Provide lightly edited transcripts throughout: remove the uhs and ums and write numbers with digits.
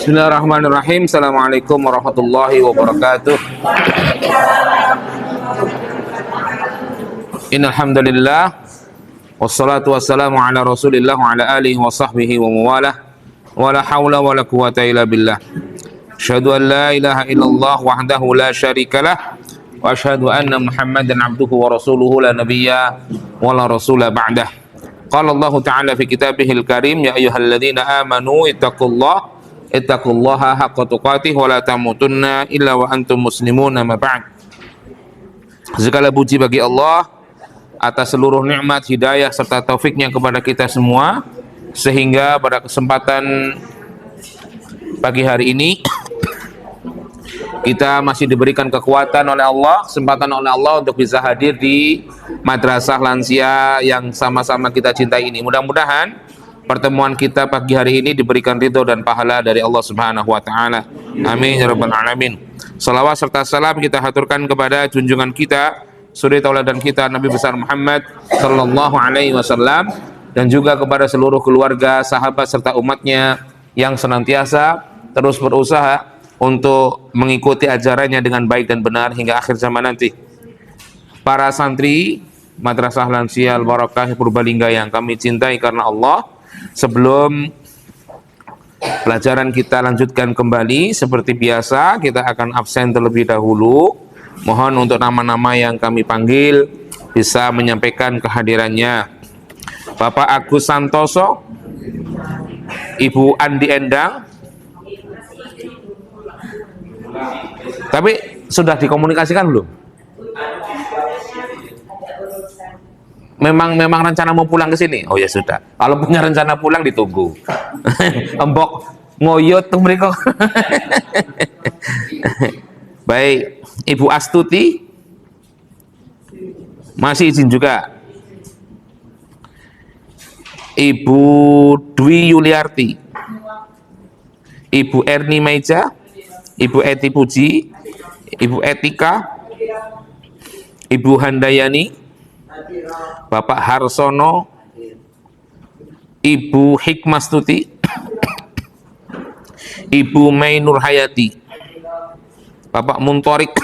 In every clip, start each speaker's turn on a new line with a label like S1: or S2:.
S1: Bismillahirrahmanirrahim. Assalamualaikum warahmatullahi wabarakatuh. Innal hamdalillah wassalatu wassalamu ala Rasulillah wa ala alihi wa sahbihi wa mawalah. Wa la haula wa la quwata illa billah. Asyhadu an la ilaha illallah wahdahu la syarikalah wa asyhadu anna Muhammadan abduhu wa rasuluhu la nabiyya wa la rasula ba'dah. Qala Allah Ta'ala fi kitabihil karim, ya ayyuhalladzina amanu ittaqullaha haqqa tuqatih wa la tamutunna illa wa antum muslimun. Amma ba'd. Segala puji bagi Allah atas seluruh nikmat, hidayah serta taufiknya kepada kita semua, sehingga pada kesempatan pagi hari ini kita masih diberikan kekuatan oleh Allah, kesempatan oleh Allah untuk bisa hadir di madrasah lansia yang sama-sama kita cintai ini. Mudah-mudahan pertemuan kita pagi hari ini diberikan ridho dan pahala dari Allah Subhanahu wa taala. Amin ya rabbal alamin. Salawat serta salam kita haturkan kepada junjungan kita, suri tauladan kita, Nabi besar Muhammad sallallahu alaihi wasallam, dan juga kepada seluruh keluarga, sahabat serta umatnya yang senantiasa terus berusaha untuk mengikuti ajarannya dengan baik dan benar hingga akhir zaman nanti. Para santri Madrasah Lansia Al-Barakah Purbalingga yang kami cintai karena Allah, sebelum pelajaran kita lanjutkan kembali, seperti biasa kita akan absen terlebih dahulu. Mohon untuk nama-nama yang kami panggil bisa menyampaikan kehadirannya. Bapak Agus Santoso, Ibu Andi Endang. Tapi sudah dikomunikasikan belum? Memang rencana mau pulang ke sini? Oh ya sudah. Kalau punya rencana pulang ditunggu. Embok ngoyot tuh mereka. Baik, Ibu Astuti masih izin juga. Ibu Dwi Yuliarti, Ibu Erni Meja, Ibu Eti Puji, Ibu Etika, Ibu Handayani, Bapak Harsono, Ibu Hikmastuti, Ibu Mei Nur Hayati, Bapak Muntorik,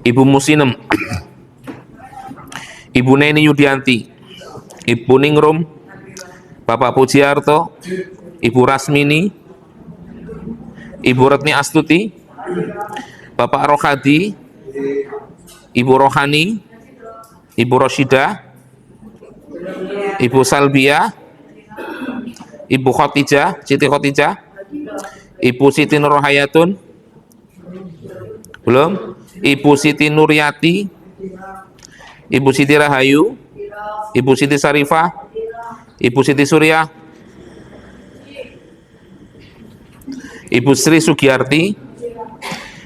S1: Ibu Musinem, Ibu Neni Yudianti, Ibu Ningrum, Bapak Pujiarto, Ibu Rasmini, Ibu Retni Astuti, Bapak Rohadi, Ibu Rohani, Ibu Roshidah, Ibu Salbia, Ibu Khotijah, Siti Khotijah, Ibu Siti Nurhayatun, belum, Ibu Siti Nuryati, Ibu Siti Rahayu, Ibu Siti Sarifah, Ibu Siti Surya, Ibu Sri Sugiyarti,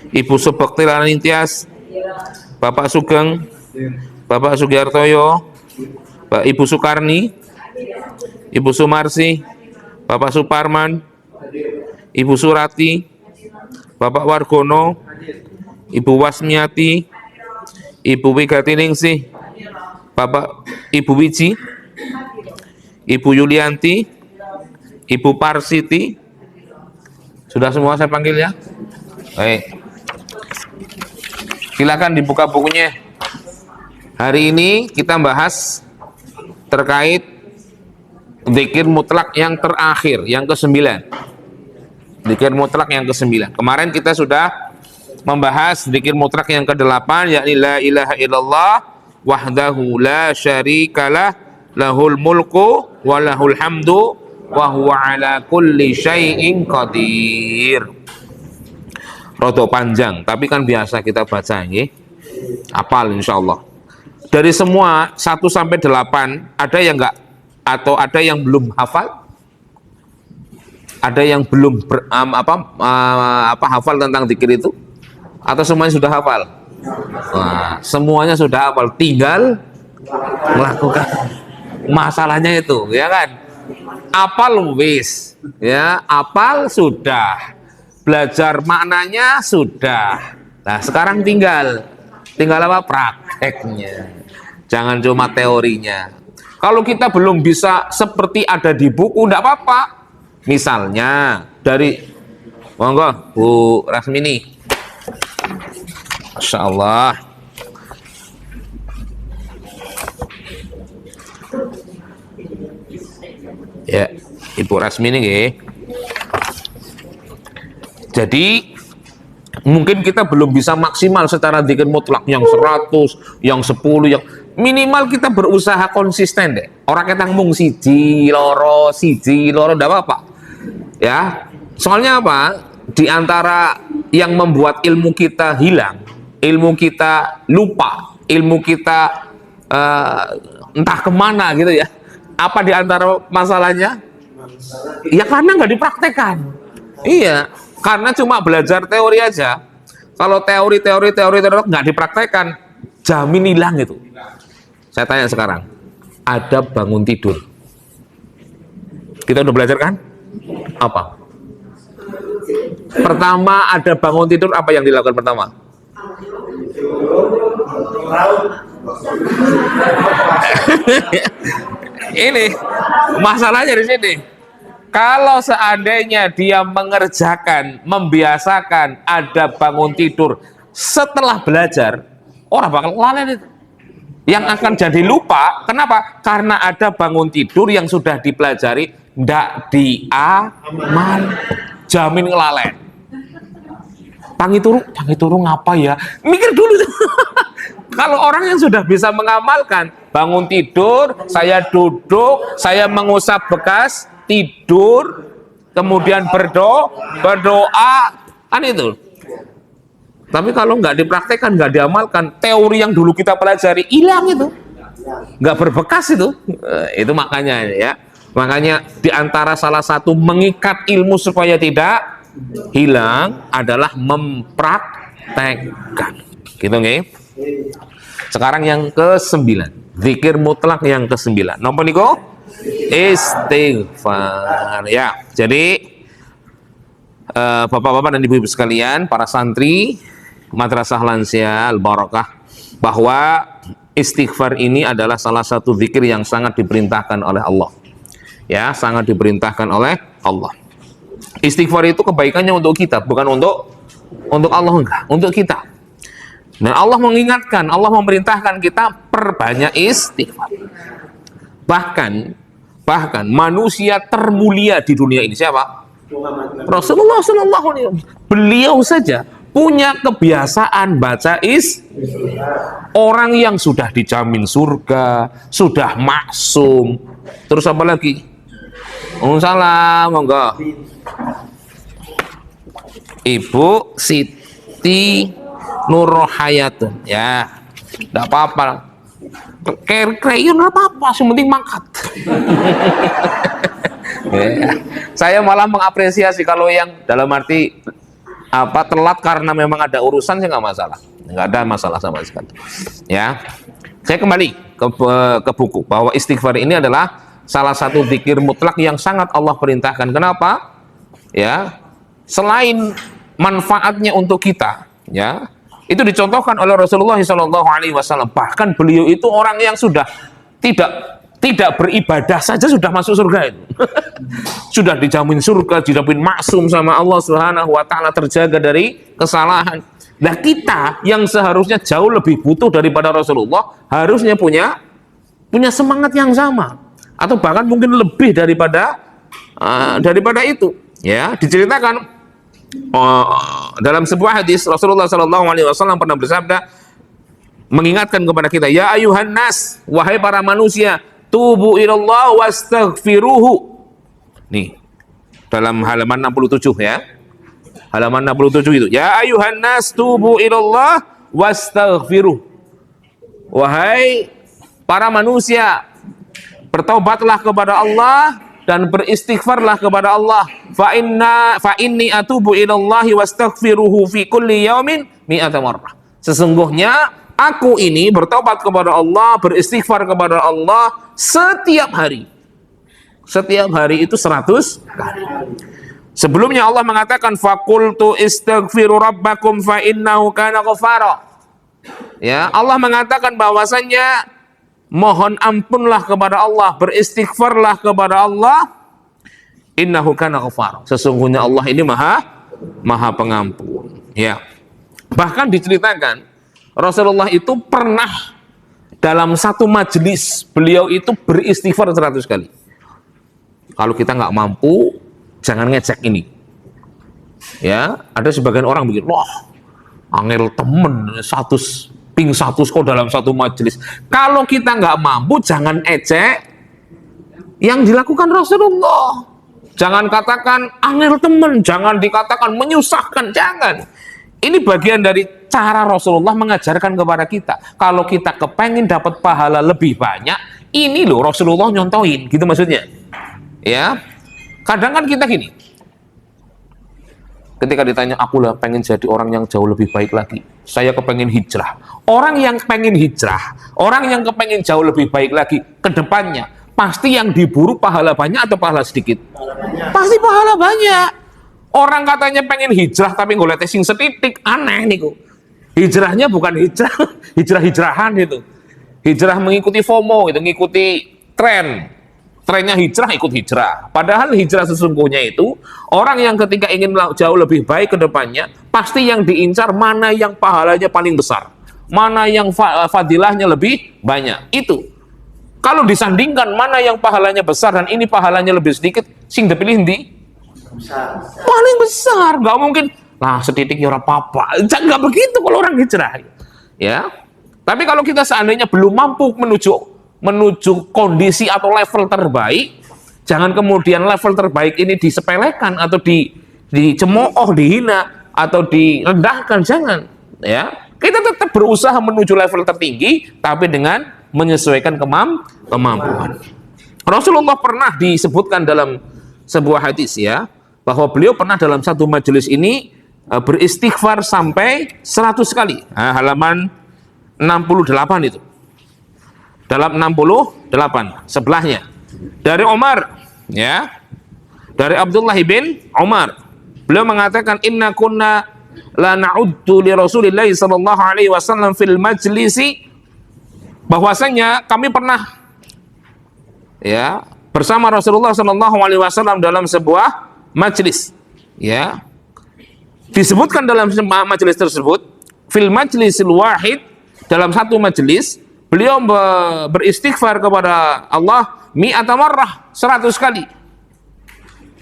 S1: Ibu Subakti Lanintias, Bapak Sugeng, Bapak Sugiyartoyo, Ibu Sukarni, Ibu Sumarsi, Bapak Suparman, Ibu Surati, Bapak Wargono, Ibu Wasmiati, Ibu Wigatiningsih, Bapak Ibu Wiji, Ibu Yulianti, Ibu Parsiti. Sudah semua saya panggil ya? Baik. Silakan dibuka bukunya. Hari ini kita bahas terkait zikir mutlak yang terakhir, yang ke-9. Zikir mutlak yang ke-9. Kemarin kita sudah membahas zikir mutlak yang ke-8, yakni la ilaha illallah wahdahu la syarikalah lahul mulku wa lahul hamdu wa huwa ala kulli syai'in qadir. Rodo panjang, tapi kan biasa kita baca nggih. Hafal insyaallah. Dari semua 1 sampai 8 ada yang enggak, atau ada yang belum hafal? Ada yang belum hafal tentang zikir itu? Atau semuanya sudah hafal? Nah, semuanya sudah hafal, tinggal melakukan. Masalahnya itu, ya kan? Apal wis, ya, apal sudah, belajar maknanya sudah. Nah sekarang tinggal apa? Prakteknya. Jangan cuma teorinya. Kalau kita belum bisa seperti ada di buku, enggak apa-apa. Misalnya dari, monggo Bu Rasmini. Masya Allah. Ya, Ibu Rasmini nggih. Jadi mungkin kita belum bisa maksimal secara dzikir mutlak yang 100, yang 10, yang minimal kita berusaha konsisten deh. Orang ketang mung siji loro ndak apa-apa. Ya. Soalnya apa? Di antara yang membuat ilmu kita hilang, ilmu kita lupa, ilmu kita entah kemana gitu ya. Apa di antara masalahnya? Ya karena nggak dipraktekkan. Iya, karena cuma belajar teori aja. Kalau teori nggak dipraktekkan, jamin hilang itu. Saya tanya sekarang, ada bangun tidur. Kita udah belajar kan? Apa? Pertama ada bangun tidur, apa yang dilakukan pertama? Ini masalahnya di sini. Kalau seandainya dia mengerjakan, membiasakan ada bangun tidur setelah belajar, orang bakal lalai itu. Yang akan jadi lupa, kenapa? Karena ada bangun tidur yang sudah dipelajari, ndak diamal, jamin ngelalen. Tangi turu ngapa ya? Mikir dulu. Kalau orang yang sudah bisa mengamalkan, bangun tidur, saya duduk, saya mengusap bekas tidur, kemudian berdoa, kan itu. Tapi kalau nggak dipraktekkan, nggak diamalkan, teori yang dulu kita pelajari hilang itu, nggak berbekas itu. Itu makanya ya. Makanya diantara salah satu mengikat ilmu supaya tidak hilang adalah mempraktekkan. Gitu nggih. Sekarang yang ke-9, zikir mutlak yang ke-9. Napa niku? Istighfar. Ya, jadi bapak-bapak dan ibu-ibu sekalian, para santri Madrasah Lansia Al-Barakah, bahwa istighfar ini adalah salah satu zikir yang sangat diperintahkan oleh Allah. Ya, sangat diperintahkan oleh Allah. Istighfar itu kebaikannya untuk kita, bukan untuk Allah, enggak, untuk kita. Dan Allah mengingatkan, Allah memerintahkan kita perbanyak istighfar. Bahkan manusia termulia di dunia ini siapa? Rasulullah SAW. Beliau saja punya kebiasaan baca orang yang sudah dijamin surga, sudah maksum. Terus apa lagi? Salam, monggo. Ibu Siti Nurhayatun, ya, tidak apa-apa. Kreyun apa-apa, yang penting mangkat. Ya. Saya malah mengapresiasi kalau yang dalam arti telat karena memang ada urusan, saya nggak masalah, nggak ada masalah sama sekali. Ya, saya kembali ke buku bahwa istighfar ini adalah salah satu zikir mutlak yang sangat Allah perintahkan. Kenapa? Ya, selain manfaatnya untuk kita, ya, itu dicontohkan oleh Rasulullah SAW. Bahkan beliau itu orang yang sudah tidak beribadah saja sudah masuk surga itu. Sudah dijamin surga, dijamin maksum sama Allah Subhanahu wa taala, terjaga dari kesalahan. Nah, kita yang seharusnya jauh lebih butuh daripada Rasulullah harusnya punya semangat yang sama atau bahkan mungkin lebih daripada itu. Ya, diceritakan dalam sebuah hadis Rasulullah SAW pernah bersabda, mengingatkan kepada kita, ya ayuhan nas, wahai para manusia, tubu ilallah wastaghfiruhu. Nih, dalam halaman 67 ya. Halaman 67 itu. Ya ayuhan nas, tubu ilallah wastaghfiruhu. Wahai para manusia, bertaubatlah kepada Allah dan beristighfarlah kepada Allah. Fa inni atubu ilallahi wastaghfiruhu fi kulli yaumin mi'ata marrah. Sesungguhnya aku ini bertobat kepada Allah, beristighfar kepada Allah setiap hari. Setiap hari itu 100 kali. Sebelumnya Allah mengatakan faqultu istaghfiru rabbakum fa innahu kana ghafara. Ya, Allah mengatakan bahwasannya mohon ampunlah kepada Allah, beristighfarlah kepada Allah, Innahu kana ghafar. Sesungguhnya Allah ini maha pengampun. Ya. Bahkan diceritakan Rasulullah itu pernah dalam satu majelis beliau itu beristighfar 100 kali. Kalau kita nggak mampu, jangan ngecek ini. Ya, ada sebagian orang bikin, wah, angel temen ping 100 kok dalam satu majelis. Kalau kita nggak mampu, jangan ecek yang dilakukan Rasulullah. Jangan katakan angel temen, jangan dikatakan menyusahkan, jangan. Ini bagian dari cara Rasulullah mengajarkan kepada kita. Kalau kita kepengen dapat pahala lebih banyak, ini loh Rasulullah nyontoin, gitu maksudnya. Ya, kadang kan kita gini. Ketika ditanya, aku lah pengen jadi orang yang jauh lebih baik lagi. Saya kepengen hijrah. Orang yang pengen hijrah, orang yang kepengen jauh lebih baik lagi ke depannya, pasti yang diburu pahala banyak atau pahala sedikit? Pasti pahala banyak. Orang katanya pengen hijrah tapi ngoleh sing setitik, aneh niku. Hijrahnya bukan hijrah, hijrah-hijrahan itu. Hijrah mengikuti FOMO, itu mengikuti tren. Trennya hijrah, ikut hijrah. Padahal hijrah sesungguhnya itu orang yang ketika ingin jauh lebih baik ke depannya, pasti yang diincar mana yang pahalanya paling besar, mana yang fadilahnya lebih banyak. Itu kalau disandingkan mana yang pahalanya besar dan ini pahalanya lebih sedikit, sing dipilih di paling besar. Gak mungkin lah setitik ya ora apa-apa. Nggak begitu kalau orang hijrah. Ya. Tapi kalau kita seandainya belum mampu menuju kondisi atau level terbaik, jangan kemudian level terbaik ini disepelekan atau dicemooh, dihina atau direndahkan, jangan. Ya, kita tetap berusaha menuju level tertinggi, tapi dengan menyesuaikan kemampuan. Rasulullah pernah disebutkan dalam sebuah hadis ya, bahwa beliau pernah dalam satu majelis ini beristighfar sampai 100 kali. Nah, halaman 68 itu. Dalam 68 sebelahnya dari Umar ya, dari Abdullah bin Umar, beliau mengatakan inna kunna la na'uddu li Rasulillah sallallahu alaihi wasallam fil majlisi, bahwasanya kami pernah ya bersama Rasulullah sallallahu alaihi wasallam dalam sebuah majlis ya, disebutkan dalam majlis tersebut fil majlisil wahid, dalam satu majlis beliau beristighfar kepada Allah mi'ata marrah, 100 kali.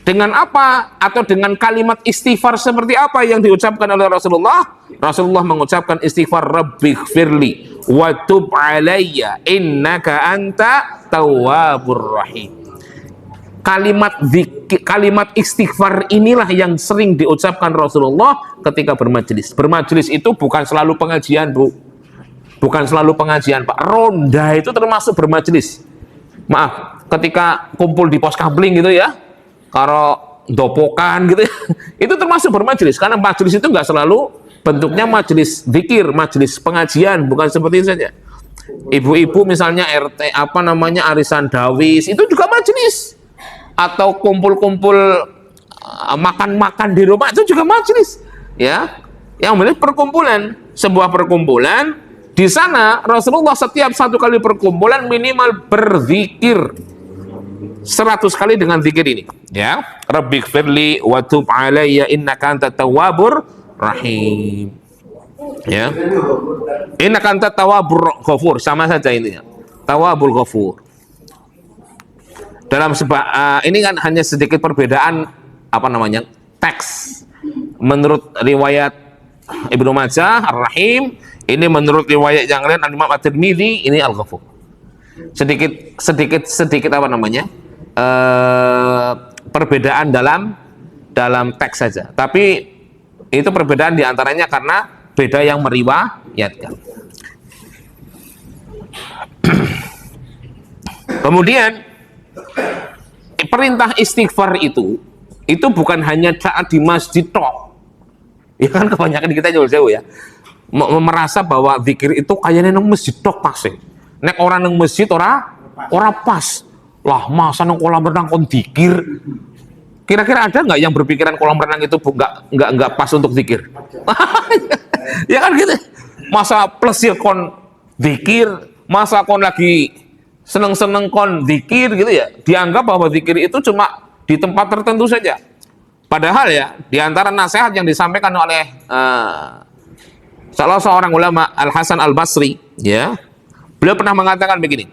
S1: Dengan apa atau dengan kalimat istighfar seperti apa yang diucapkan oleh Rasulullah? Rasulullah mengucapkan istighfar rabbighfirli wa tub alayya innaka anta tawwabur rahim. Kalimat istighfar inilah yang sering diucapkan Rasulullah ketika bermajlis. Bermajlis itu bukan selalu pengajian, Bu. Bukan selalu pengajian, Pak. Ronda itu termasuk bermajlis. Maaf, ketika kumpul di pos kabling gitu ya, karo dopokan gitu ya, itu termasuk bermajlis. Karena majlis itu nggak selalu bentuknya majlis zikir, majlis pengajian, bukan seperti itu saja. Ibu-ibu misalnya RT arisan dawis, itu juga majlis. Atau kumpul-kumpul makan-makan di rumah, itu juga majlis. Ya, yang benar perkumpulan, sebuah perkumpulan. Di sana Rasulullah setiap satu kali perkumpulan minimal berzikir 100 kali dengan zikir ini ya, rabbighfirli wa tub alayya innaka antat tawwabur rahim ya, innaka antat tawwabur ghafur, sama saja intinya tawwabul ghafur. Dalam ini kan hanya sedikit perbedaan teks. Menurut riwayat Ibnu Majah Ar-Rahim, ini menurut riwayat yang lain Imam At-Tirmidzi ini Al-Ghafur. Sedikit perbedaan dalam teks saja. Tapi itu perbedaan diantaranya karena beda yang meriwayatkan. Kemudian perintah istighfar itu bukan hanya saat di masjid tok. Ya kan kebanyakan kita jauh-jauh ya. Merasa bahwa zikir itu kayaknya nang masjid tok pasti. Nek orang nang masjid ora pas. Lah masa nang kolam renang kon zikir. Kira-kira ada nggak yang berpikiran kolam renang itu nggak pas untuk zikir? Ya kan gitu. Masa plesir kon zikir, masa kon lagi seneng-seneng kon zikir gitu ya. Dianggap bahwa zikir itu cuma di tempat tertentu saja. Padahal ya, di antara nasihat yang disampaikan oleh salah seorang ulama, Al-Hasan Al-Basri, ya, beliau pernah mengatakan begini,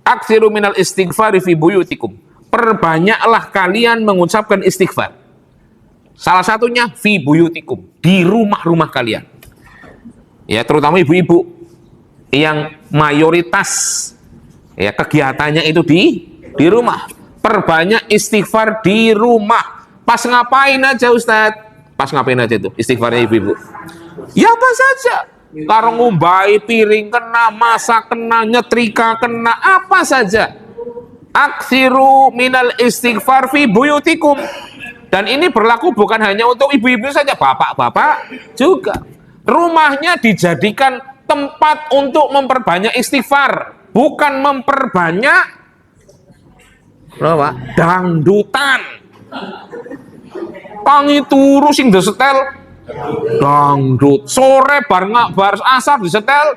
S1: aksiru minal istighfari fi buyutikum, perbanyaklah kalian mengucapkan istighfar. Salah satunya fi buyutikum, di rumah-rumah kalian. Ya, terutama ibu-ibu yang mayoritas ya kegiatannya itu di rumah. Perbanyak istighfar di rumah. Pas ngapain aja Ustadz? Pas ngapain aja itu istighfarnya ibu-ibu? Ya apa saja. Karo ngumbai piring kena, masak kena, nyetrika kena, apa saja. Aksiru minal istighfar fi buyutikum. Dan ini berlaku bukan hanya untuk ibu-ibu saja, bapak-bapak juga. Rumahnya dijadikan tempat untuk memperbanyak istighfar, bukan memperbanyak apa? Dangdutan. Tangi turu sing disetel dangdut, sore bar asar disetel,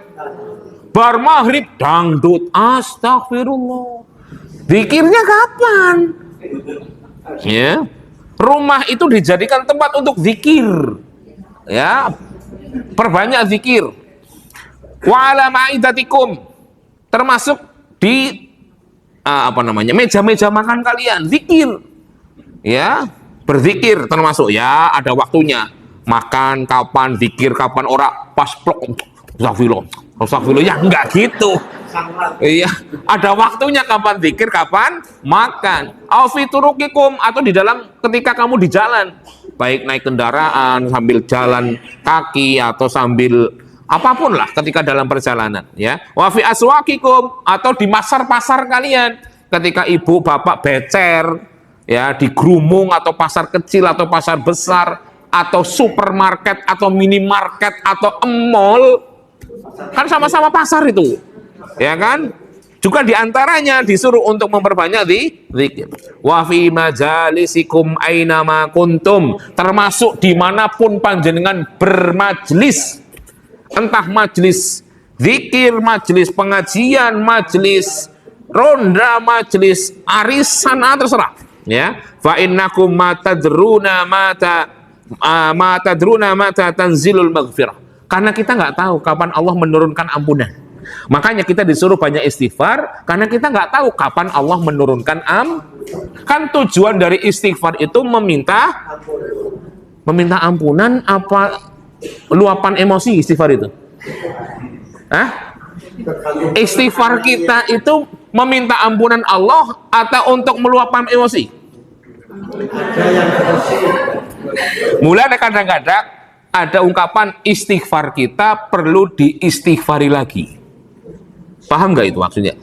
S1: bar maghrib dangdut. Astagfirullah. Zikirnya kapan? Ya, rumah itu dijadikan tempat untuk zikir. Ya, perbanyak zikir. Wa ala ma'idatikum, termasuk di meja-meja makan kalian, zikir. Ya, berzikir termasuk ya, ada waktunya. Makan kapan, zikir kapan, ora pas plok. Astagfirullah, ya enggak gitu. Iya, ada waktunya kapan zikir, kapan makan. Au fi turuqikum, atau di dalam ketika kamu di jalan, baik naik kendaraan, sambil jalan kaki atau sambil apapun lah ketika dalam perjalanan, ya. Wa fi aswaqikum, atau di pasar-pasar kalian, ketika ibu bapak becer, ya, di grumung atau pasar kecil atau pasar besar atau supermarket atau minimarket atau mall, kan sama-sama pasar itu, ya kan? Juga diantaranya disuruh untuk memperbanyak zikir. Wa fi majalisikum ainama kuntum, termasuk dimanapun panjenengan bermajlis, entah majlis zikir, majlis pengajian, majlis ronda, majlis arisan, terserah. Ya, fa innakum matadruna mata tanzilul maghfirah. Karena kita nggak tahu kapan Allah menurunkan ampunan. Makanya kita disuruh banyak istighfar, karena kita nggak tahu kapan Allah menurunkan Kan tujuan dari istighfar itu meminta ampunan, apa luapan emosi istighfar itu? Istighfar kita itu meminta ampunan Allah atau untuk meluapkan emosi? Mulai kadang-kadang ada ungkapan istighfar kita perlu diistighfari lagi. Paham nggak itu maksudnya?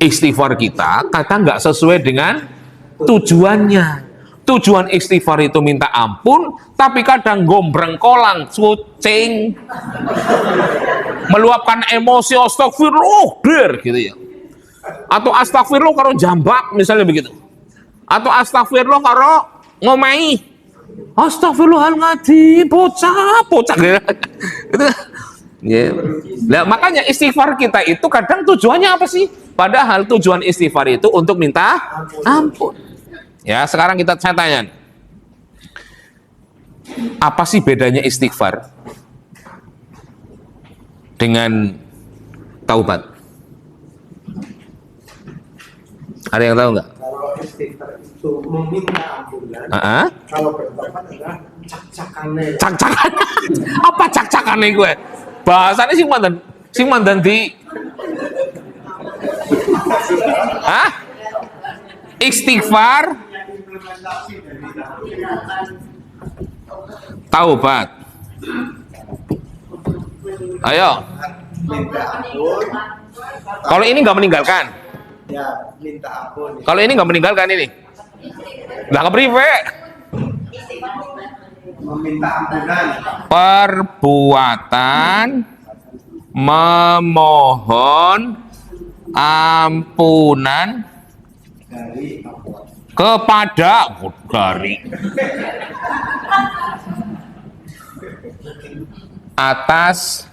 S1: Istighfar kita kata nggak sesuai dengan tujuannya. Tujuan istighfar itu minta ampun, tapi kadang gombreng kolang, kucing, meluapkan emosi, astagfirullah, gitu ya. Atau astagfirullah karo jambak, misalnya begitu. Atau astagfirullah karo ngomai, astagfirullahaladzim, bocah gitu. Yeah. Nah, makanya istighfar kita itu kadang tujuannya apa sih? Padahal tujuan istighfar itu untuk minta ampun. Ya, sekarang saya tanya, apa sih bedanya istighfar dengan taubat? Ada yang tahu nggak?
S2: Kalau istighfar itu meminta ampunan, kalau bertobat adalah cak-cakannya.
S1: Cak-cakan? Apa cak-cakannya gue? Bahasanya sing mandan di istighfar, taubat. Ayo. Kalau ini nggak meninggalkan.
S2: Ya, minta ampun.
S1: Kalau ini nggak meninggalkan ini. Nggak kepriwe.
S2: Meminta ampunan.
S1: Perbuatan memohon ampunan
S2: Dari
S1: kepada dari atas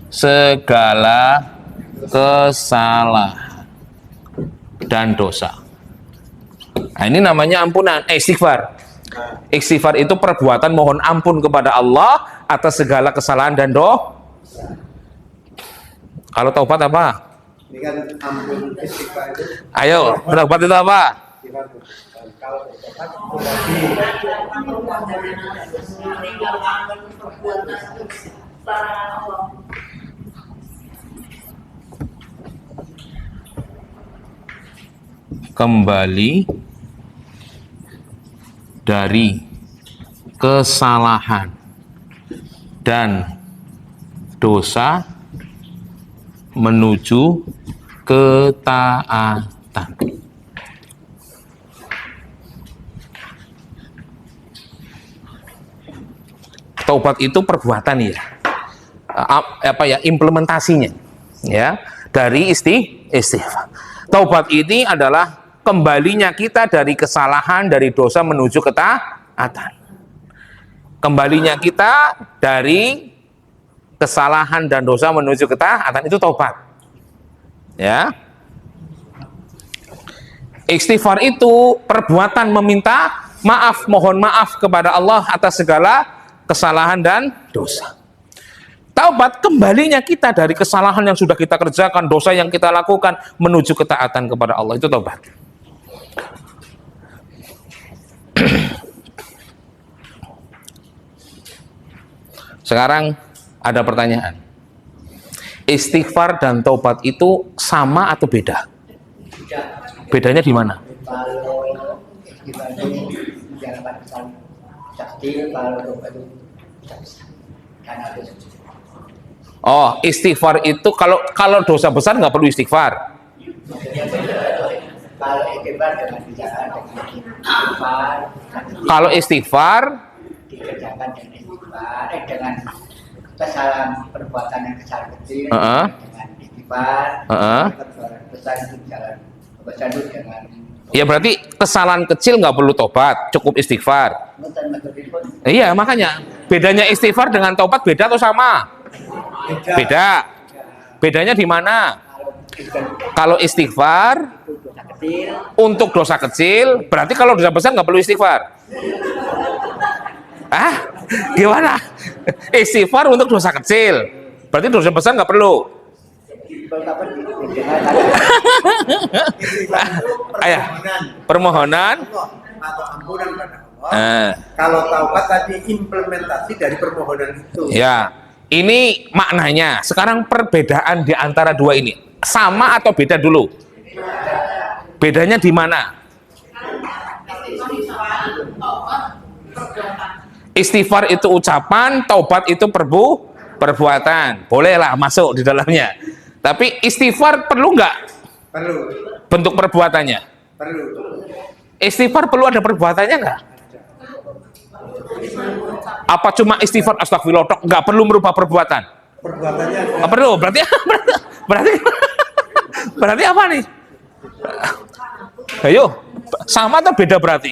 S1: segala kesalahan dan dosa. Nah, ini namanya ampunan, istighfar. Istighfar itu perbuatan mohon ampun kepada Allah atas segala kesalahan dan dosa. Kalau taubat apa?
S2: Ini kan ampun istighfar itu.
S1: Ayo, taubat itu apa?
S2: Kalau taubat
S1: kembali dari kesalahan dan dosa menuju ketaatan. Taubat itu perbuatan ya, apa ya, implementasinya ya dari istighfar. Taubat ini adalah kembalinya kita dari kesalahan, dari dosa menuju ketaatan. Kembalinya kita dari kesalahan dan dosa menuju ketaatan, itu taubat. Ya. Istighfar itu perbuatan meminta maaf, mohon maaf kepada Allah atas segala kesalahan dan dosa. Taubat kembalinya kita dari kesalahan yang sudah kita kerjakan, dosa yang kita lakukan menuju ketaatan kepada Allah, itu taubat. Sekarang ada pertanyaan. Istighfar dan taubat itu sama atau beda? Bedanya di mana?
S3: Kalau istighfar itu menjalankan kesalahan kecil, kalau taubat itu karena ada.
S1: Oh, istighfar itu kalau dosa besar nggak perlu istighfar.
S3: Kalau istighfar dengan bicara dengan istighfar,
S1: Kalau istighfar
S3: dikerjakan dengan istighfar, dengan kesalahan perbuatan yang kesalahan kecil dengan istighfar, perbuatan besar itu jalan besar itu dengan.
S1: ya berarti kesalahan kecil nggak perlu tobat, cukup istighfar. Iya, makanya bedanya istighfar dengan taubat beda atau sama? Beda. Bedanya di mana? Kalau istighfar untuk dosa kecil, berarti kalau dosa besar nggak perlu istighfar. Ah, gimana? Istighfar untuk dosa kecil, berarti dosa besar nggak perlu. Ayah, permohonan
S2: atau ampunan pada Allah. Kalau taubat tadi implementasi dari permohonan itu.
S1: Ya, ini maknanya. Sekarang perbedaan di antara dua ini sama atau beda dulu? Bedanya di mana? Istighfar itu ucapan, taubat itu perbuatan. Bolehlah masuk di dalamnya. Tapi istighfar perlu nggak?
S2: Perlu.
S1: Bentuk perbuatannya?
S2: Perlu.
S1: Istighfar perlu ada perbuatannya nggak? Apa cuma istighfar astagfirullah tok, nggak perlu merubah perbuatan?
S2: Perbuatannya
S1: Nggak perlu. Berarti apa nih? Ayo, sama atau beda berarti?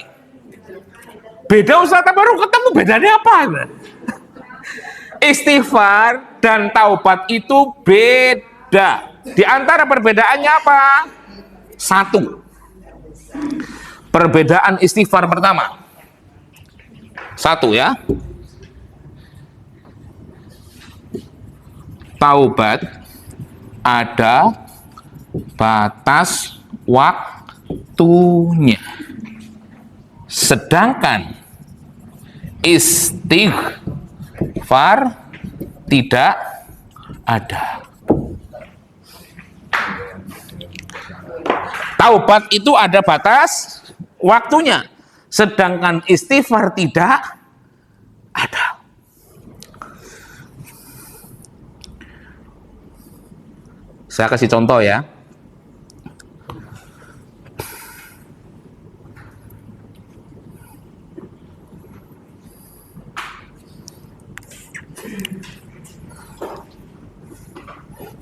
S1: Beda, Ustaz, baru ketemu, bedanya apa? Istighfar dan taubat itu beda. Di antara perbedaannya apa? Satu. Perbedaan istighfar pertama. Satu ya. Taubat ada batas waktunya. Sedangkan istighfar tidak ada. Taubat itu ada batas waktunya, sedangkan istighfar tidak ada. Saya kasih contoh ya.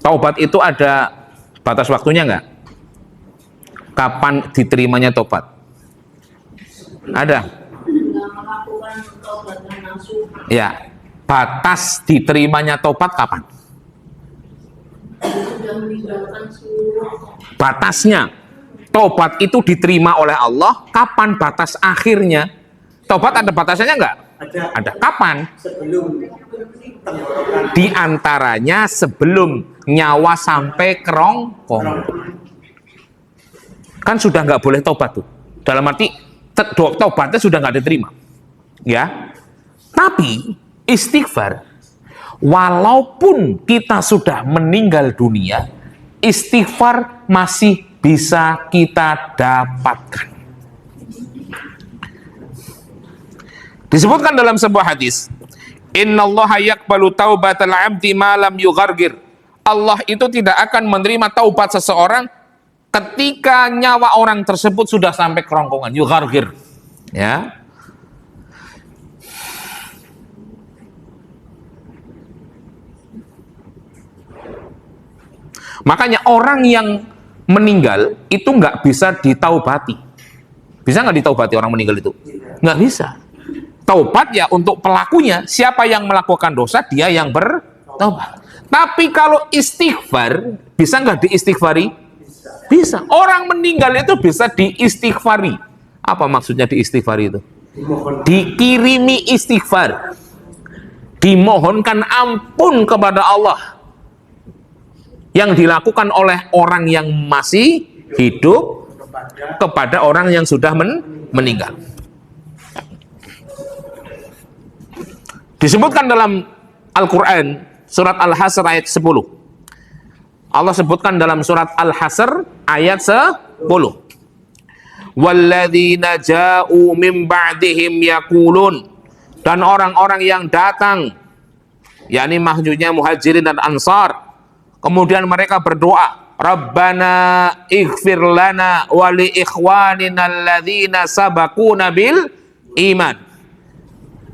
S1: Taubat itu ada batas waktunya nggak? Kapan diterimanya taubat? Ada? Ya, batas diterimanya taubat kapan? Batasnya taubat itu diterima oleh Allah, kapan batas akhirnya? Taubat ada batasannya enggak? Ada. Kapan?
S2: Sebelum tenggorokan.
S1: Di antaranya sebelum nyawa sampai kerongkong. Kan sudah nggak boleh taubat tuh. Dalam arti taubatnya sudah nggak diterima. Ya. Tapi istighfar, walaupun kita sudah meninggal dunia, istighfar masih bisa kita dapatkan. Disebutkan dalam sebuah hadis, innallaha yaqbalu taubatal 'abdi ma lam yughargir. Allah itu tidak akan menerima taubat seseorang ketika nyawa orang tersebut sudah sampai kerongkongan, yughargir. Ya. Makanya orang yang meninggal itu nggak bisa ditaubati. Bisa nggak ditaubati orang meninggal itu? Nggak bisa. Taubat ya untuk pelakunya. Siapa yang melakukan dosa, dia yang bertaubat. Tapi kalau istighfar, bisa nggak diistighfari? Bisa. Orang meninggal itu bisa diistighfari. Apa maksudnya diistighfari itu? Dikirimi istighfar. Dimohonkan ampun kepada Allah. Yang dilakukan oleh orang yang masih hidup kepada orang yang sudah meninggal. Disebutkan dalam Al-Quran, surat Al-Hasr ayat 10. Allah sebutkan dalam surat Al-Hasr ayat 10. Walladzina ja'u min ba'dihim yaqulun, dan orang-orang yang datang, yakni maksudnya muhajirin dan ansar, kemudian mereka berdoa, Rabbana ighfir lana wa li ikhwanina alladzina sabaquna bil iman.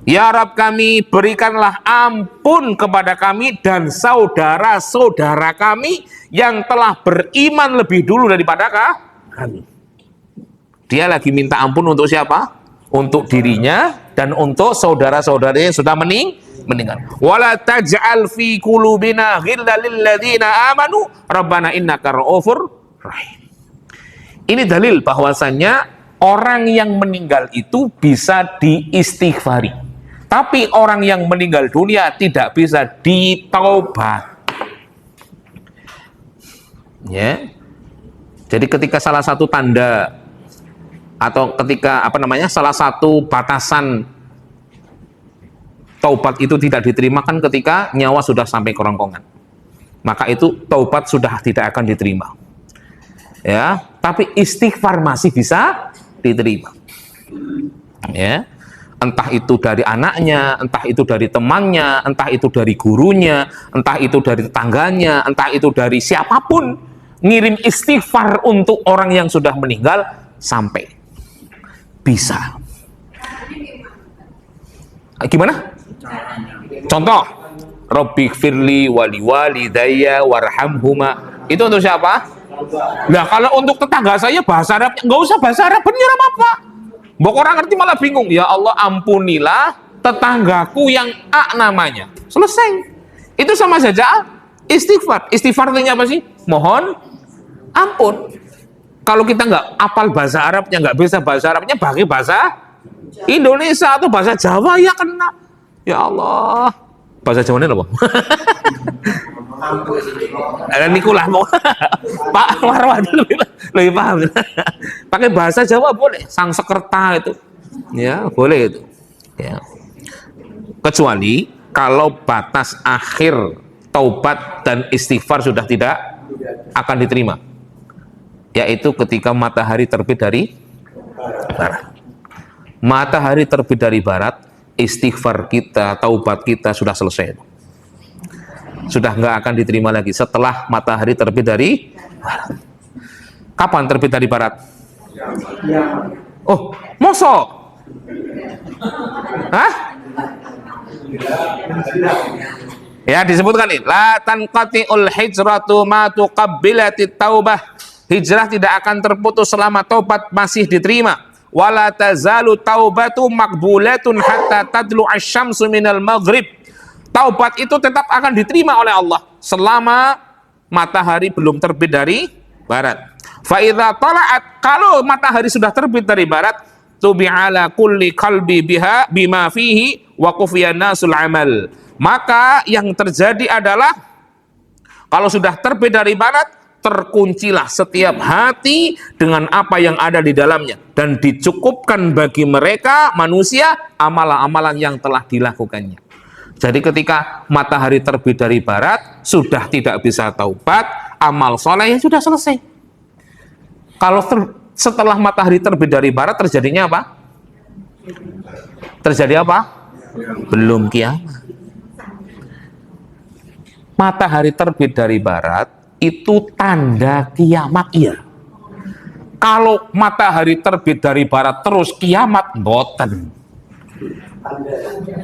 S1: Ya Rabb kami, berikanlah ampun kepada kami dan saudara-saudara kami yang telah beriman lebih dulu daripada kami. Dia lagi minta ampun untuk siapa? Untuk dirinya dan untuk saudara-saudaranya yang sudah meninggal. Wala taj'al fi qulubina ghillan lil ladzina amanu rabbana innaka ra'ufur rahim. Ini dalil bahwasannya orang yang meninggal itu bisa diistighfari. Tapi orang yang meninggal dunia tidak bisa ditaubat. Ya. Jadi ketika salah satu tanda atau ketika salah satu batasan taubat itu tidak diterima kan ketika nyawa sudah sampai kerongkongan. Maka itu taubat sudah tidak akan diterima. Ya, tapi istighfar masih bisa diterima. Ya. Entah itu dari anaknya, entah itu dari temannya, entah itu dari gurunya, entah itu dari tetangganya, entah itu dari siapapun, ngirim istighfar untuk orang yang sudah meninggal sampai bisa. Gimana? Contoh, Rabbighfirli wali walidayya warhamhuma. Itu untuk siapa? Nah, kalau untuk tetangga saya bahasa Arab, nggak usah bahasa Arab, bener apa? Bok orang ngerti malah bingung. Ya Allah, ampunilah tetanggaku yang A namanya. Selesai. Itu sama saja istighfar. Istighfar artinya apa sih? Mohon ampun. Kalau kita nggak apal bahasa Arabnya, nggak bisa bahasa Arabnya, pakai bahasa Indonesia atau bahasa Jawa ya kena. Ya Allah. Bahasa Jawa ini apa? Nikulah mau Pak Marwan lebih paham. Pakai bahasa Jawa boleh, sang sekerta itu, ya boleh itu. Ya. Kecuali kalau batas akhir taubat dan istighfar sudah tidak akan diterima, yaitu ketika matahari terbit dari barat. Matahari terbit dari barat, istighfar kita, taubat kita sudah selesai. Sudah nggak akan diterima lagi setelah matahari terbit dari barat. Kapan terbit dari barat? Oh, mosok? Hah? Ya disebutkan nih, la tanqati'ul hijratu ma tuqabbilatit taubah. Hijrah tidak akan terputus selama taubat masih diterima. Wala tazalu taubatu maqbulatun hatta tadlu asy-syamsu minal maghrib. Taubat itu tetap akan diterima oleh Allah selama matahari belum terbit dari barat. Fa idza tala'at, kalau matahari sudah terbit dari barat, tubi'ala kulli qalbi biha bima fihi wa qufiyan nasul amal. Maka yang terjadi adalah kalau sudah terbit dari barat, terkuncilah setiap hati dengan apa yang ada di dalamnya dan dicukupkan bagi mereka manusia amalan-amalan yang telah dilakukannya. Jadi ketika matahari terbit dari barat sudah tidak bisa taubat, amal soleh sudah selesai. Kalau setelah matahari terbit dari barat terjadinya apa? Terjadi apa? Belum kiamat. Matahari terbit dari barat itu tanda kiamat, iya. Kalau matahari terbit dari barat terus kiamat, boten.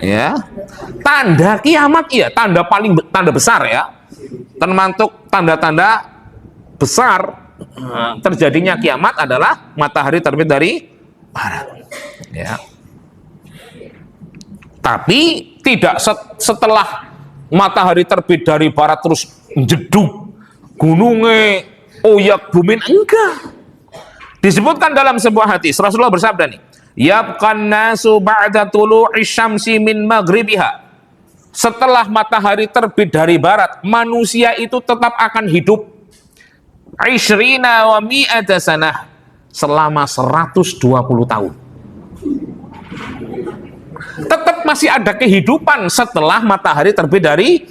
S1: Ya, tanda kiamat, iya, tanda besar ya. Termasuk tanda-tanda besar terjadinya kiamat adalah matahari terbit dari barat. Ya. Tapi tidak setelah matahari terbit dari barat terus jeduk gunungnya oyak bumin, enggak. Disebutkan dalam sebuah hadis Rasulullah bersabda nih, yabqan nasu ba'da tulu'i syamsi min maghribiha. Setelah matahari terbit dari barat, manusia itu tetap akan hidup ishrina wa mi'ata sanah, selama 120 tahun. Tetap masih ada kehidupan setelah matahari terbit dari,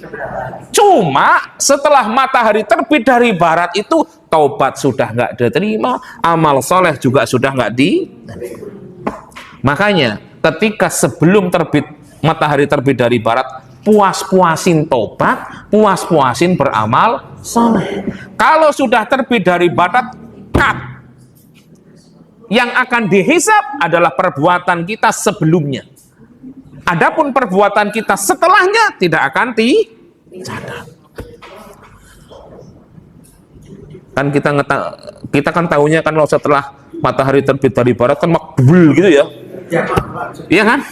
S1: cuma setelah matahari terbit dari barat itu taubat sudah nggak diterima, amal soleh juga sudah nggak di. Makanya ketika sebelum matahari terbit dari barat, puas-puasin taubat, puas-puasin beramal soleh. Kalau sudah terbit dari barat, cut. Yang akan dihisab adalah perbuatan kita sebelumnya. Adapun perbuatan kita setelahnya tidak akan dicatat. Kan kita kan tahunya kan kalau setelah matahari terbit dari barat kan makbul gitu ya. Iya kan?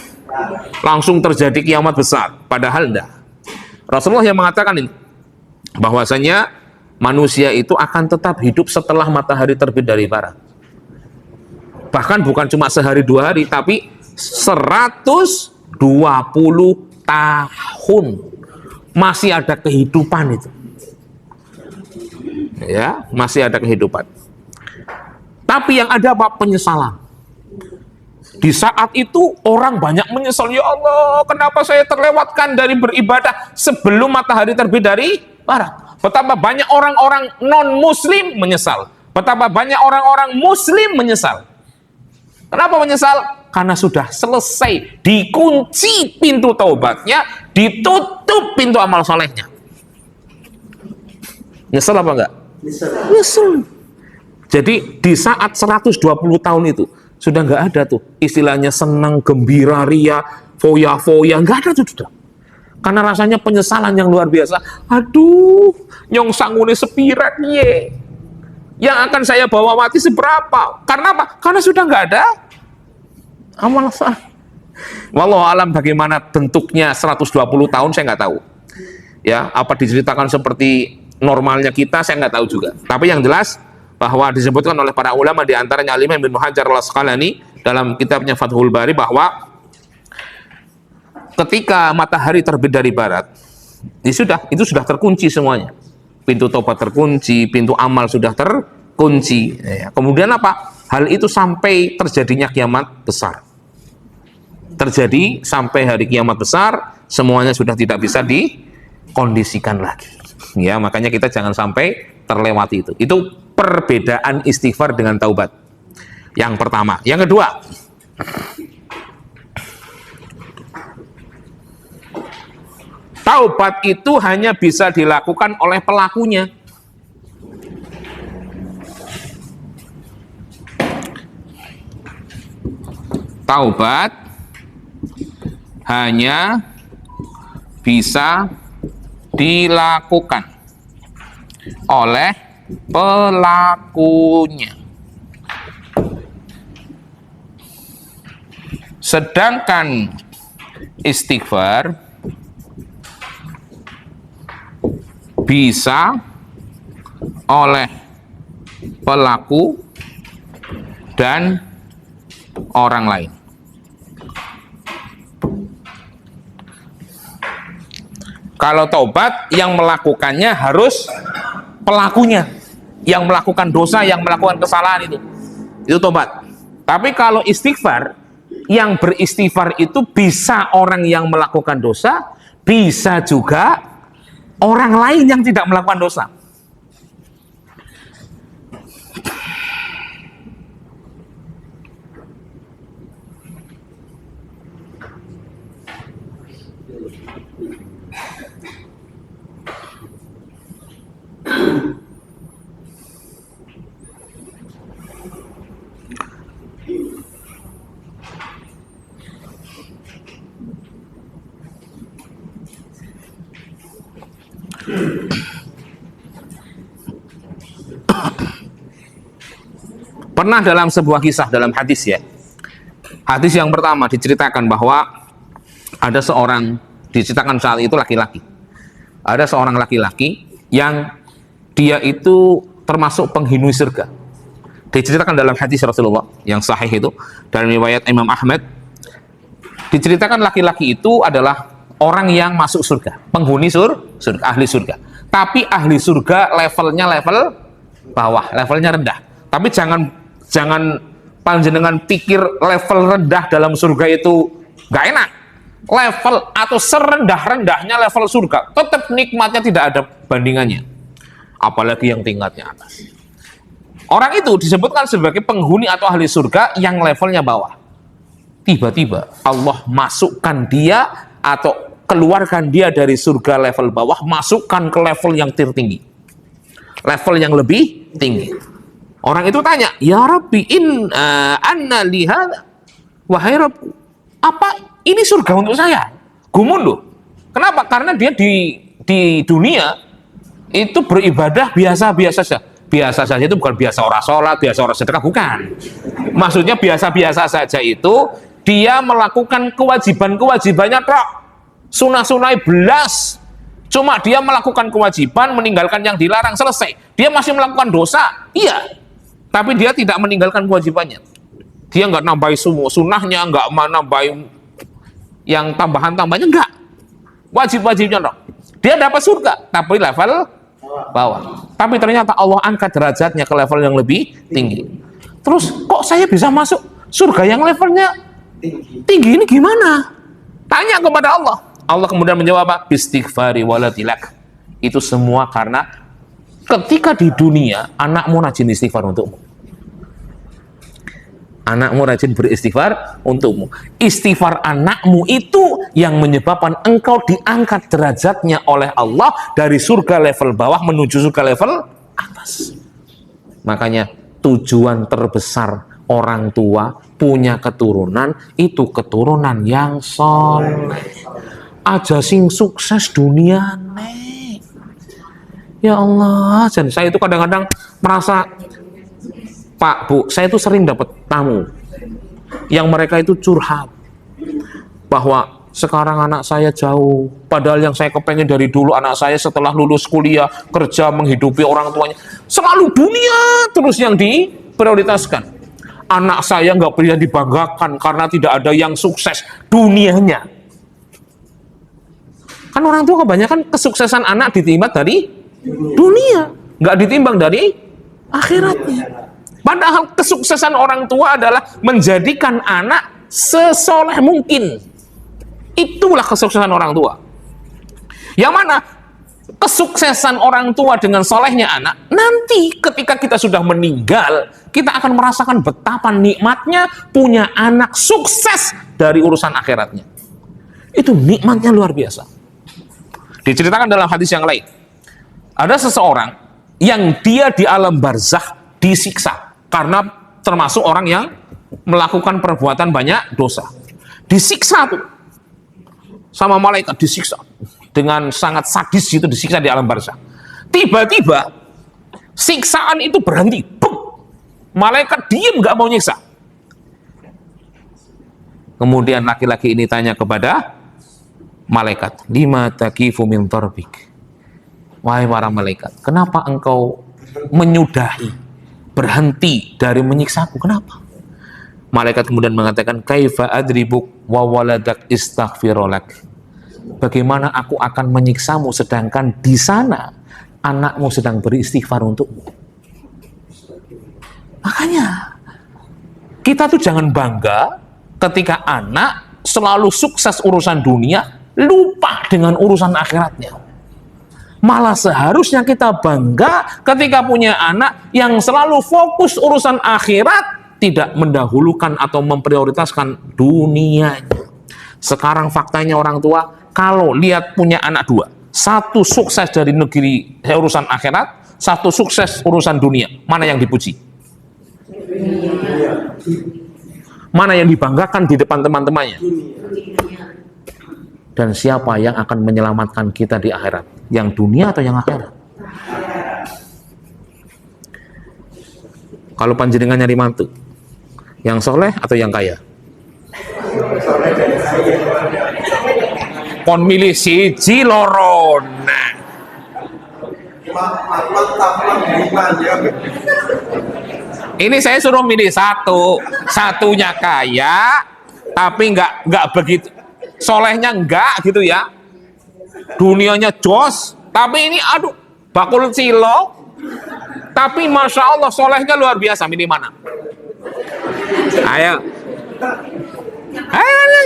S1: Langsung terjadi kiamat besar. Padahal enggak. Rasulullah yang mengatakan ini, bahwasanya manusia itu akan tetap hidup setelah matahari terbit dari barat. Bahkan bukan cuma sehari dua hari, tapi 120 tahun masih ada kehidupan itu. Ya, masih ada kehidupan. Tapi yang ada apa? Penyesalan. Di saat itu orang banyak menyesal, ya Allah, kenapa saya terlewatkan dari beribadah sebelum matahari terbit dari barat? Betapa banyak orang-orang non-muslim menyesal. Betapa banyak orang-orang muslim menyesal. Kenapa menyesal? Karena sudah selesai, dikunci pintu taubatnya, ditutup pintu amal solehnya. Nyesel apa enggak? Nyesel. Jadi di saat 120 tahun itu sudah enggak ada tuh istilahnya senang, gembira, ria, foya-foya, enggak ada tuh sudah. Karena rasanya penyesalan yang luar biasa. Aduh, nyong sangune sepirat ye. Yang akan saya bawa mati seberapa? Karena apa? Karena sudah enggak ada amal soleh. Wallahu alam bagaimana bentuknya 120 tahun saya nggak tahu. Ya, apa diceritakan seperti normalnya kita saya nggak tahu juga. Tapi yang jelas bahwa disebutkan oleh para ulama di antaranya Al-Imam Ibnu Hajar Al-Asqalani dalam kitabnya Fathul Bari bahwa ketika matahari terbit dari barat, itu sudah terkunci semuanya. Pintu taubat terkunci, pintu amal sudah terkunci. Ya, kemudian apa? Hal itu sampai terjadinya kiamat besar. Terjadi sampai hari kiamat besar, semuanya sudah tidak bisa dikondisikan lagi. Ya, makanya kita jangan sampai terlewati itu. Itu perbedaan istighfar dengan taubat. Yang pertama. Yang kedua, taubat itu hanya bisa dilakukan oleh pelakunya. Taubat hanya bisa dilakukan oleh pelakunya. Sedangkan istighfar bisa oleh pelaku, dan orang lain. Kalau taubat, yang melakukannya harus pelakunya, yang melakukan dosa, yang melakukan kesalahan itu taubat. Tapi kalau istighfar, yang beristighfar itu bisa orang yang melakukan dosa, bisa juga orang lain yang tidak melakukan dosa. Pernah dalam sebuah kisah dalam hadis ya. Hadis yang pertama diceritakan bahwa ada seorang, diceritakan saat itu laki-laki. Ada seorang laki-laki yang dia itu termasuk penghuni surga. Diceritakan dalam hadis Rasulullah yang sahih itu dalam riwayat Imam Ahmad. Diceritakan laki-laki itu adalah orang yang masuk surga, penghuni surga, ahli surga. Tapi ahli surga levelnya level bawah, levelnya rendah. Tapi jangan panjenengan pikir level rendah dalam surga itu nggak enak. Level atau serendah-rendahnya level surga, tetap nikmatnya tidak ada bandingannya. Apalagi yang tingkatnya atas. Orang itu disebutkan sebagai penghuni atau ahli surga yang levelnya bawah. Tiba-tiba Allah masukkan dia atau keluarkan dia dari surga level bawah, masukkan ke level yang tertinggi, level yang lebih tinggi. Orang itu tanya, ya Rabbi, anna lihada, wahai Rabbku, apa ini surga untuk saya? Gumun loh. Kenapa? Karena dia di dunia itu beribadah biasa-biasa saja. Biasa saja itu bukan biasa orang sholat, biasa orang sedekah, bukan. Maksudnya biasa-biasa saja itu dia melakukan kewajiban-kewajibannya tok. Sunah-sunai belas. Cuma dia melakukan kewajiban, meninggalkan yang dilarang, selesai. Dia masih melakukan dosa, iya. Tapi dia tidak meninggalkan kewajibannya. Dia nggak nambahi sunahnya, nggak nambahi yang tambahan-tambahannya, enggak. Wajib-wajibnya tok. Dia dapat surga, tapi level bawah. Tapi ternyata Allah angkat derajatnya ke level yang lebih tinggi. Terus kok saya bisa masuk surga yang levelnya tinggi ini gimana? Tanya kepada Allah. Allah kemudian menjawab, bistighfari walatilak. Itu semua karena ketika di dunia anakmu rajin istighfar untukmu. Anakmu rajin beristighfar untukmu. Istighfar anakmu itu yang menyebabkan engkau diangkat derajatnya oleh Allah dari surga level bawah menuju surga level atas. Makanya tujuan terbesar orang tua punya keturunan itu keturunan yang soleh. Aja sing sukses dunia nih. Ya Allah, dan saya itu kadang-kadang merasa, Pak, Bu, saya itu sering dapat tamu yang mereka itu curhat bahwa sekarang anak saya jauh, padahal yang saya kepengen dari dulu anak saya setelah lulus kuliah, kerja, menghidupi orang tuanya, selalu dunia terus yang diprioritaskan. Anak saya nggak bisa dibanggakan karena tidak ada yang sukses dunianya. Kan orang tua kebanyakan kesuksesan anak ditimbang dari dunia, nggak ditimbang dari akhiratnya. Padahal kesuksesan orang tua adalah menjadikan anak sesoleh mungkin. Itulah kesuksesan orang tua. Yang mana kesuksesan orang tua dengan solehnya anak, nanti ketika kita sudah meninggal, kita akan merasakan betapa nikmatnya punya anak sukses dari urusan akhiratnya. Itu nikmatnya luar biasa. Diceritakan dalam hadis yang lain, ada seseorang yang dia di alam barzakh disiksa karena termasuk orang yang melakukan perbuatan banyak dosa. Disiksa tuh sama malaikat, disiksa dengan sangat sadis, itu disiksa di alam barzakh. Tiba-tiba siksaan itu berhenti. Bum! Malaikat diem nggak mau nyiksa. Kemudian laki-laki ini tanya kepada malaikat, lima takifu min darbik. Wahai para malaikat, kenapa engkau menyudahi berhenti dari menyiksaku. Kenapa? Malaikat kemudian mengatakan, kaifa adribuk wa waladak istaghfirolak. Bagaimana aku akan menyiksamu sedangkan di sana anakmu sedang beristighfar untukmu. Makanya kita tuh jangan bangga ketika anak selalu sukses urusan dunia, lupa dengan urusan akhiratnya. Malah seharusnya kita bangga ketika punya anak yang selalu fokus urusan akhirat, tidak mendahulukan atau memprioritaskan dunianya. Sekarang faktanya orang tua, kalau lihat punya anak dua, satu sukses dari negeri urusan akhirat, satu sukses urusan dunia, mana yang dipuji? Mana yang dibanggakan di depan teman-temannya? Dan siapa yang akan menyelamatkan kita di akhirat? Yang dunia atau yang akhirat? Kalau panjenengan nyari mantu, yang soleh atau yang kaya? Kon milih siji loro. Nah, ini saya suruh milih satu, satunya kaya, tapi nggak begitu, solehnya nggak gitu ya, dunianya jos, tapi ini aduh bakul cilok, tapi masya Allah solehnya luar biasa. Milih mana? Ayo, ayo.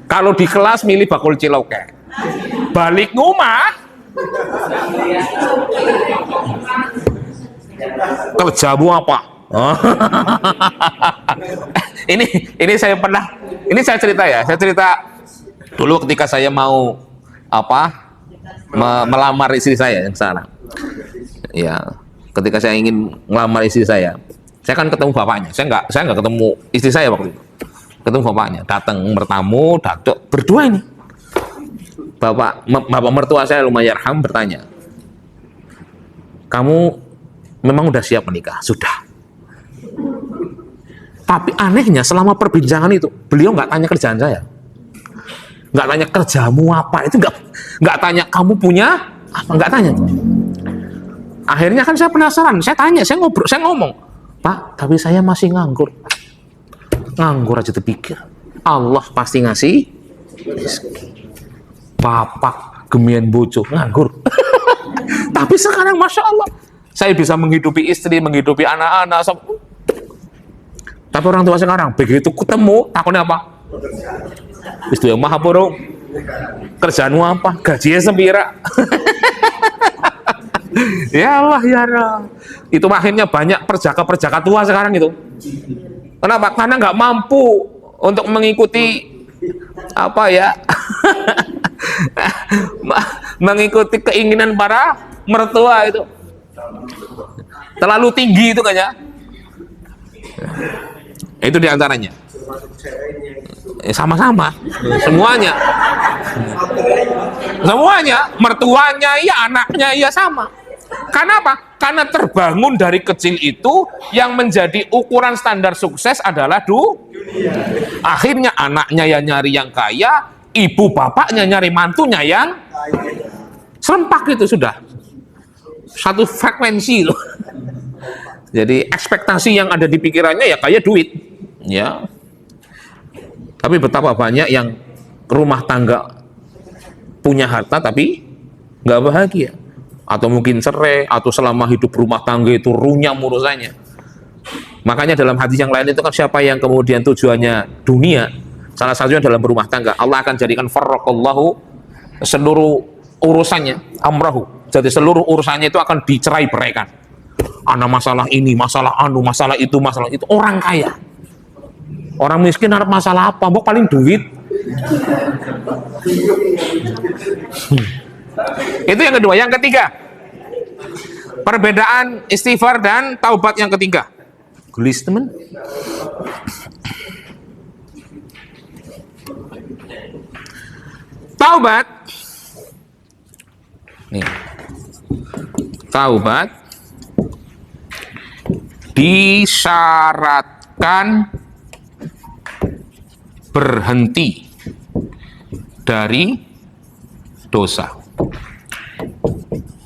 S1: Kalau di kelas milih bakul cilok, balik rumah kerjamu apa? Oh. ini saya pernah, ini saya cerita ya, saya cerita dulu ketika saya mau melamar istri saya yang sana. Ya, ketika saya ingin melamar istri saya kan ketemu bapaknya. Saya nggak ketemu istri saya waktu itu. Ketemu bapaknya, datang bertamu, berdua ini. Bapak mertua saya lumayan bertanya, kamu memang udah siap menikah? Sudah. Tapi anehnya selama perbincangan itu beliau nggak tanya kerjaan saya, nggak tanya kerjamu apa, itu nggak tanya kamu punya apa, nggak tanya. Akhirnya kan saya penasaran, saya tanya, saya ngomong, Pak, tapi saya masih nganggur. Nganggur aja terpikir, Allah pasti ngasih rezeki. Bapak gemian bojo nganggur. Tapi sekarang masya Allah, saya bisa menghidupi istri, menghidupi anak-anak. Tapi orang tua sekarang begitu ketemu, takutnya apa? Istri yang maha buruk, kerjaanmu apa? Gajinya sepira. Ya Allah ya Allah. Itu akhirnya banyak perjaka-perjaka tua sekarang itu. Kenapa? Karena nggak mampu untuk mengikuti mengikuti keinginan para mertua itu. Terlalu tinggi itu kayaknya. Itu diantaranya. Sama-sama, semuanya, mertuanya iya, anaknya iya sama. Karena apa? Karena terbangun dari kecil itu yang menjadi ukuran standar sukses adalah akhirnya anaknya yang nyari yang kaya, ibu bapaknya nyari mantunya yang serempak, itu sudah satu frekuensi loh. Jadi ekspektasi yang ada di pikirannya ya kayak duit, ya. Tapi betapa banyak yang rumah tangga punya harta tapi nggak bahagia, atau mungkin cerai, atau selama hidup rumah tangga itu runyam urusannya. Makanya dalam hadis yang lain itu kan, siapa yang kemudian tujuannya dunia, salah satunya dalam berumah tangga, Allah akan jadikan farraqallahu seluruh urusannya, amrahu. Jadi seluruh urusannya itu akan dicerai beraikan. Ana masalah ini, masalah anu, masalah itu. Orang kaya. Orang miskin ada masalah apa? Mbok paling duit. Itu yang kedua. Yang ketiga, perbedaan istighfar dan taubat yang ketiga. Gelis teman. Taubat. Nih. Taubat disyaratkan berhenti dari dosa.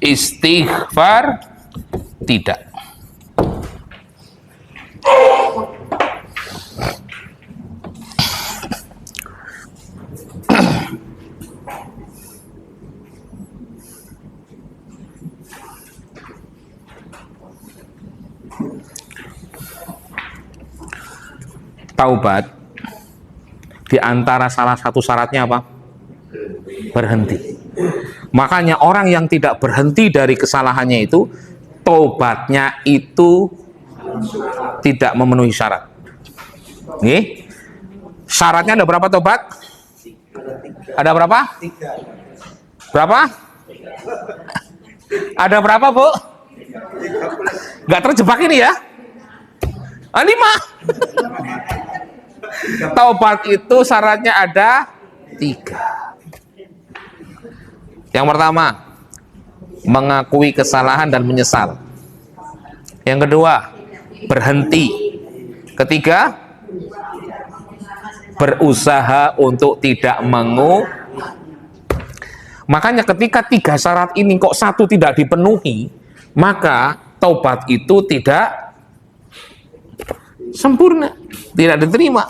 S1: Istighfar tidak. Taubat di antara salah satu syaratnya apa? Berhenti. Makanya orang yang tidak berhenti dari kesalahannya itu, taubatnya itu tidak memenuhi syarat. Nih, syaratnya ada berapa taubat? Ada berapa? Berapa? Ada berapa, Bu? Gak terjebak ini ya? 5. Taubat itu syaratnya ada 3. Yang pertama, mengakui kesalahan dan menyesal. Yang kedua, berhenti. Ketiga, berusaha untuk tidak mengulangi. Makanya ketika 3 syarat ini kok satu tidak dipenuhi, maka taubat itu tidak sempurna, tidak diterima.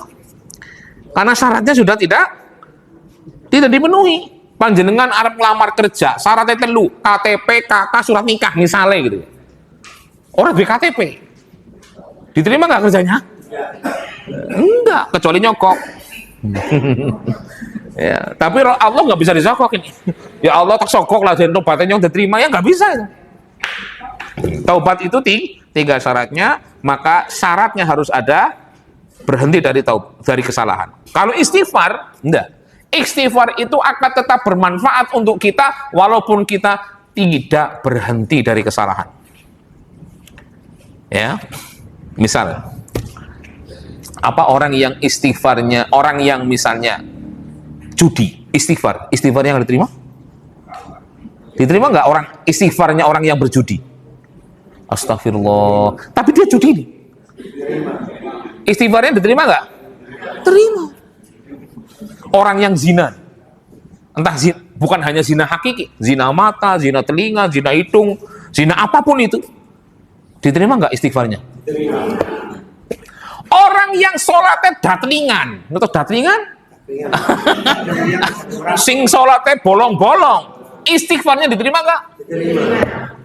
S1: Karena syaratnya sudah tidak dipenuhi. Panjenengan arep ngelamar kerja, syaratnya 3, KTP, KK, surat nikah misalnya gitu. Orang BKTP. Diterima nggak kerjanya? Enggak, kecuali nyokok. Ya, tapi Allah nggak bisa disokok ini. Ya Allah tak sokok lah, jadi taubatnya yang diterima, ya nggak bisa. Taubat itu 3 syaratnya, maka syaratnya harus ada berhenti dari kesalahan. Kalau istighfar, enggak. Istighfar itu akan tetap bermanfaat untuk kita walaupun kita tidak berhenti dari kesalahan. Ya, misal apa orang yang istighfarnya, orang yang misalnya judi, istighfarnya nggak diterima? Diterima nggak orang istighfarnya orang yang berjudi? Astagfirullah. Tapi dia judi nih. Istighfarnya diterima nggak? Terima. Orang yang zina, entah zina, bukan hanya zina hakiki, zina mata, zina telinga, zina hidung, zina apapun itu, diterima nggak istighfarnya? Diterima. Orang yang sholatnya datlingan, ngerti datlingan? Sing sholatnya bolong-bolong, istighfarnya diterima nggak? Diterima.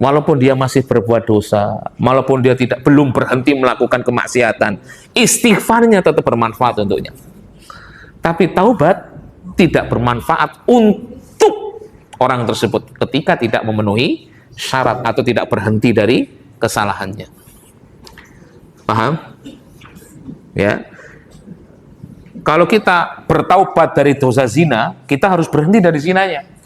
S1: Walaupun dia masih berbuat dosa, walaupun dia belum berhenti melakukan kemaksiatan, istighfarnya tetap bermanfaat untuknya. Tapi taubat tidak bermanfaat untuk orang tersebut ketika tidak memenuhi syarat atau tidak berhenti dari kesalahannya. Paham? Ya. Kalau kita bertaubat dari dosa zina, kita harus berhenti dari zinanya.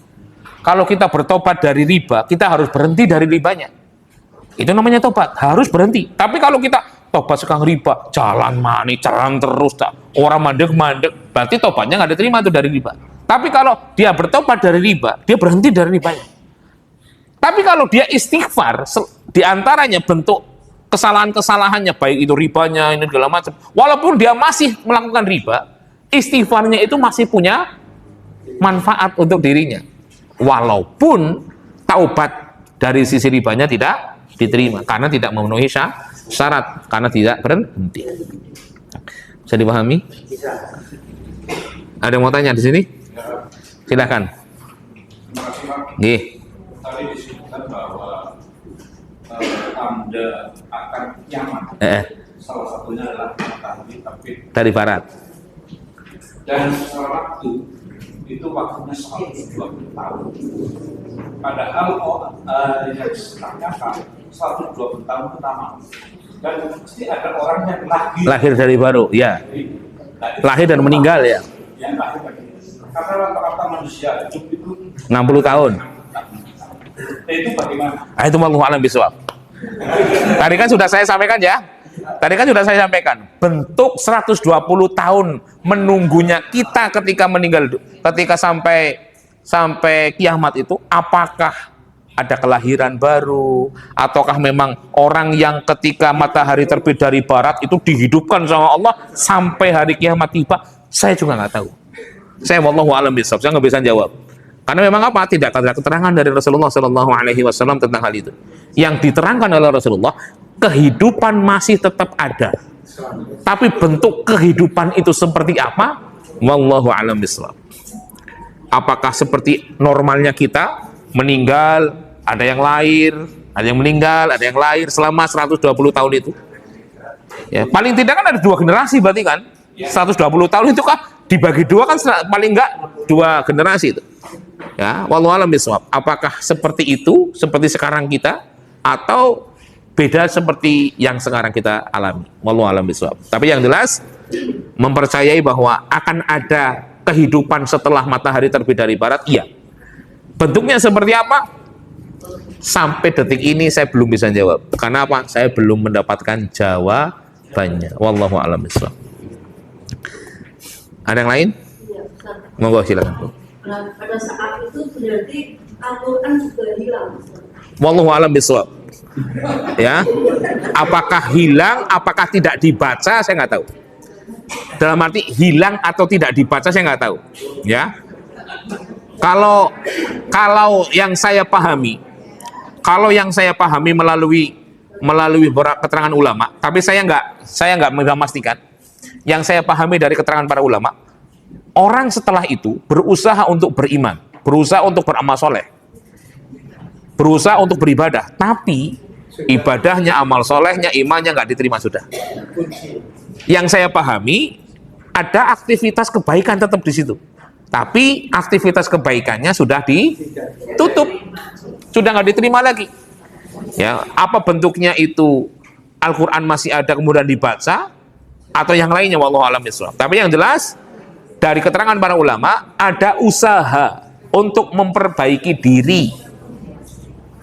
S1: Kalau kita bertobat dari riba, kita harus berhenti dari ribanya. Itu namanya tobat, harus berhenti. Tapi kalau kita tobat sekarang riba, jalan manis, jalan terus, orang mandek-mandek, berarti tobatnya nggak diterima itu dari riba. Tapi kalau dia bertobat dari riba, dia berhenti dari ribanya. Tapi kalau dia istighfar, diantaranya bentuk kesalahan-kesalahannya, baik itu ribanya, ini segala macam. Walaupun dia masih melakukan riba, istighfarnya itu masih punya manfaat untuk dirinya. Walaupun taubat dari sisi ribanya tidak diterima karena tidak memenuhi syarat, karena tidak berhenti. Bisa dipahami?
S2: Bisa.
S1: Ada yang mau tanya di sini? Silakan. Nggih.
S4: Tadi disebutkan bahwa tanda akan kiamat. Salah satunya adalah matahari terbit
S1: Dari barat.
S4: dan waktu itu waktunya 120 tahun. Padahal yang ditanyakan 120 tahun pertama. Dan pasti ada orang yang
S1: Lahir dari baru, ya. Lahir dan meninggal, ya.
S4: Yang lahir dari karena rata-rata manusia hidup itu
S1: 60 tahun.
S4: Itu bagaimana?
S1: Itu wallahu a'lam bishawab. Tadi kan sudah saya sampaikan ya. Bentuk 120 tahun menunggunya kita ketika meninggal, ketika sampai kiamat itu, apakah ada kelahiran baru, ataukah memang orang yang ketika matahari terbit dari barat itu dihidupkan sama Allah sampai hari kiamat tiba? Saya juga nggak tahu. Saya wallahu a'lam bishawab, saya nggak bisa jawab. Karena memang apa? Tidak ada keterangan dari Rasulullah SAW tentang hal itu. Yang diterangkan oleh Rasulullah, kehidupan masih tetap ada. Tapi bentuk kehidupan itu seperti apa? Wallahu a'lam bishawab. Apakah seperti normalnya kita meninggal, ada yang lahir, ada yang meninggal, ada yang lahir selama 120 tahun itu? Ya, paling tidak kan ada 2 generasi berarti kan? 120 tahun itu kan dibagi 2 kan paling enggak 2 generasi itu. Ya, wallahu a'lam bishawab. Apakah seperti itu, seperti sekarang kita, atau beda seperti yang sekarang kita alami? Wallahu a'lam bishawab. Tapi yang jelas mempercayai bahwa akan ada kehidupan setelah matahari terbit dari barat, iya. Bentuknya seperti apa? Sampai detik ini saya belum bisa jawab. Karena apa? Saya belum mendapatkan jawabannya. Wallahu a'lam bishawab. Ada yang lain?
S5: Ya, Ustaz.
S1: Monggo silakan.
S5: Nah, pada saat itu berarti Al-Quran juga hilang.
S1: Wallahu a'lam bishawab. Ya, apakah hilang, apakah tidak dibaca, saya nggak tahu. Dalam arti hilang atau tidak dibaca, saya nggak tahu. Ya, kalau yang saya pahami, melalui keterangan ulama, tapi saya nggak memastikan. Yang saya pahami dari keterangan para ulama, orang setelah itu berusaha untuk beriman, berusaha untuk beramal soleh, berusaha untuk beribadah, tapi ibadahnya, amal solehnya, imannya nggak diterima sudah. Yang saya pahami, ada aktivitas kebaikan tetap di situ, tapi aktivitas kebaikannya sudah ditutup, sudah nggak diterima lagi. Ya, apa bentuknya itu? Al-Quran masih ada kemudian dibaca, atau yang lainnya, wallahu a'lam bishawab. Tapi yang jelas dari keterangan para ulama, ada usaha untuk memperbaiki diri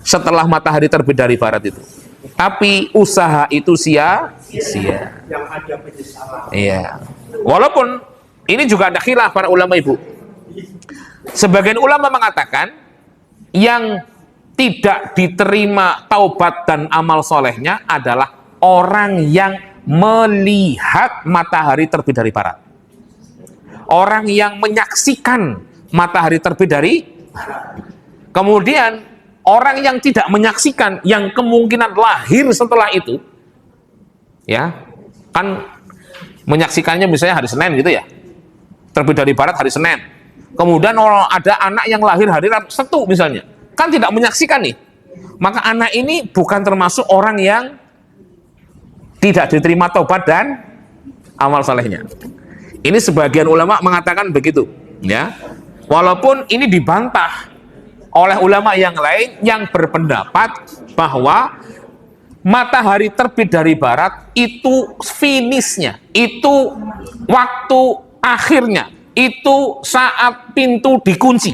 S1: setelah matahari terbit dari barat itu. Tapi usaha itu sia-sia.
S2: Yang ada penyesalan.
S1: Iya. Walaupun ini juga ada khilaf para ulama, Ibu. Sebagian ulama mengatakan yang tidak diterima taubat dan amal solehnya adalah orang yang melihat matahari terbit dari barat. Orang yang menyaksikan matahari terbit dari barat. Kemudian orang yang tidak menyaksikan, yang kemungkinan lahir setelah itu, ya kan menyaksikannya misalnya hari Senin gitu ya, terbit dari barat hari Senin. Kemudian ada anak yang lahir hari Sabtu misalnya, kan tidak menyaksikan nih. Maka anak ini bukan termasuk orang yang tidak diterima taubat dan amal solehnya. Ini sebagian ulama mengatakan begitu, ya. Walaupun ini dibantah oleh ulama yang lain yang berpendapat bahwa matahari terbit dari barat itu finishnya, itu waktu akhirnya, itu saat pintu dikunci.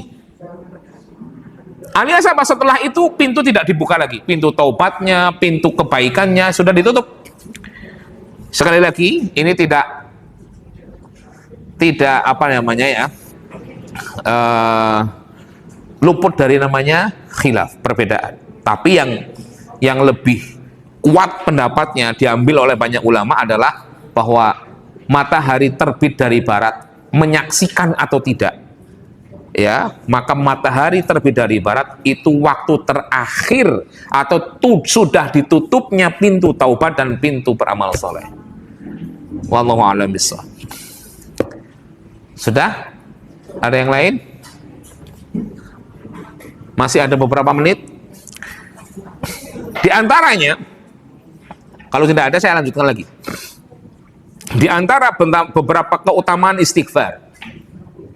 S1: Alias apa? Setelah itu pintu tidak dibuka lagi, pintu taubatnya, pintu kebaikannya sudah ditutup. Sekali lagi, ini tidak apa namanya ya, luput dari namanya khilaf, perbedaan. Tapi yang lebih kuat pendapatnya diambil oleh banyak ulama adalah bahwa matahari terbit dari barat, menyaksikan atau tidak, ya, maka matahari terbit dari barat itu waktu terakhir atau sudah ditutupnya pintu taubat dan pintu beramal soleh. Wallahu a'lam bishawab. Sudah? Ada yang lain? Masih ada beberapa menit. Di antaranya, kalau tidak ada saya lanjutkan lagi. Di antara beberapa keutamaan istighfar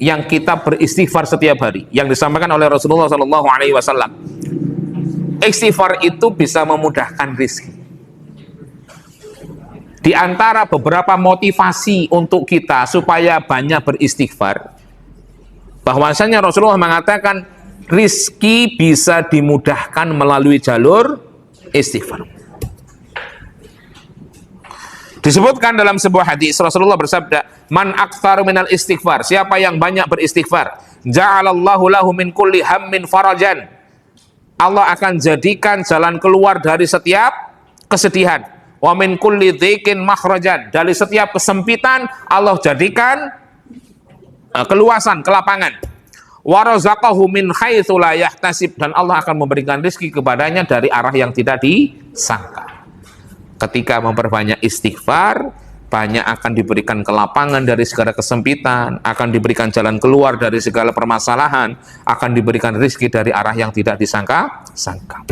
S1: yang kita beristighfar setiap hari, yang disampaikan oleh Rasulullah SAW, istighfar itu bisa memudahkan rezeki. Di antara beberapa motivasi untuk kita supaya banyak beristighfar, bahwasanya Rasulullah mengatakan rizki bisa dimudahkan melalui jalur istighfar. Disebutkan dalam sebuah hadis, Rasulullah bersabda, man aktsaru minal istighfar, siapa yang banyak beristighfar, ja'alallahu lahu min kulli hammin farajan, Allah akan jadikan jalan keluar dari setiap kesedihan. Wa min kulli dhiqin makhrajan, dari setiap kesempitan Allah jadikan keluasan, kelapangan. wa razaqahu min haitsu la yahtasib, dan Allah akan memberikan rezeki kepadanya dari arah yang tidak disangka. Ketika memperbanyak istighfar, banyak akan diberikan kelapangan dari segala kesempitan, akan diberikan jalan keluar dari segala permasalahan, akan diberikan rezeki dari arah yang tidak disangka-sangka.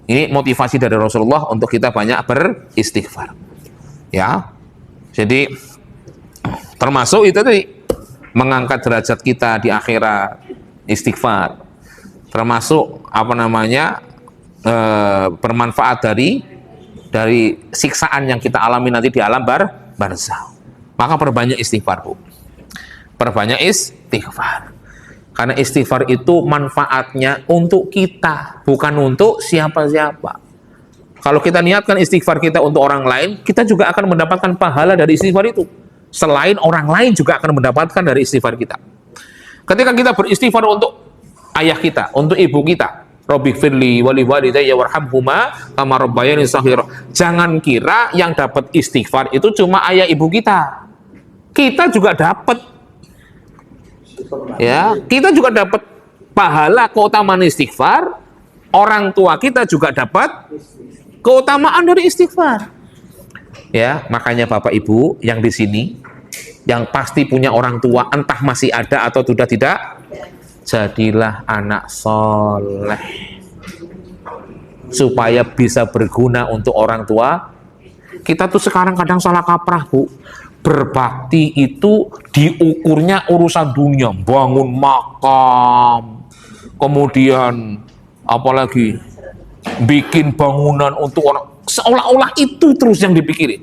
S1: Ini motivasi dari Rasulullah untuk kita banyak beristighfar. Ya. Jadi termasuk itu tadi, mengangkat derajat kita di akhirat, istighfar. Termasuk bermanfaat dari siksaan yang kita alami nanti di alam barzakh. Maka perbanyak istighfar, Bu. Perbanyak istighfar. Karena istighfar itu manfaatnya untuk kita, bukan untuk siapa-siapa. Kalau kita niatkan istighfar kita untuk orang lain, kita juga akan mendapatkan pahala dari istighfar itu. Selain orang lain juga akan mendapatkan dari istighfar kita. Ketika kita beristighfar untuk ayah kita, untuk ibu kita, Rabbighfirli wa li walidayya warhamhuma kama rabbayani shaghira. Jangan kira yang dapat istighfar itu cuma ayah ibu kita. Kita juga dapat. Ya, kita juga dapat pahala keutamaan istighfar. Orang tua kita juga dapat keutamaan dari istighfar. Ya, makanya Bapak Ibu yang di sini yang pasti punya orang tua, entah masih ada atau sudah tidak, jadilah anak soleh supaya bisa berguna untuk orang tua. Kita tuh sekarang kadang salah kaprah, Bu. Berbakti itu diukurnya urusan dunia, bangun makam, kemudian apalagi bikin bangunan untuk orang, seolah-olah itu terus yang dipikirin.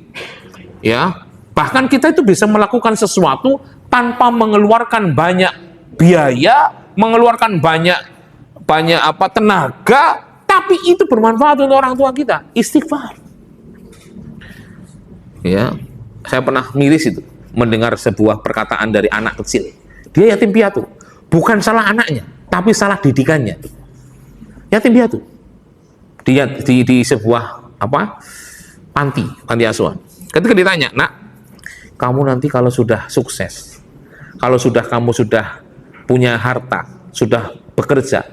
S1: Ya, bahkan kita itu bisa melakukan sesuatu tanpa mengeluarkan banyak biaya, mengeluarkan banyak tenaga, tapi itu bermanfaat untuk orang tua kita. Istighfar. Ya, saya pernah miris itu mendengar sebuah perkataan dari anak kecil. Dia yatim piatu. Bukan salah anaknya, tapi salah didikannya. Yatim piatu. Dia di sebuah panti asuhan. Ketika ditanya, "Nak, kamu nanti kalau sudah sukses, kalau kamu sudah punya harta, sudah bekerja,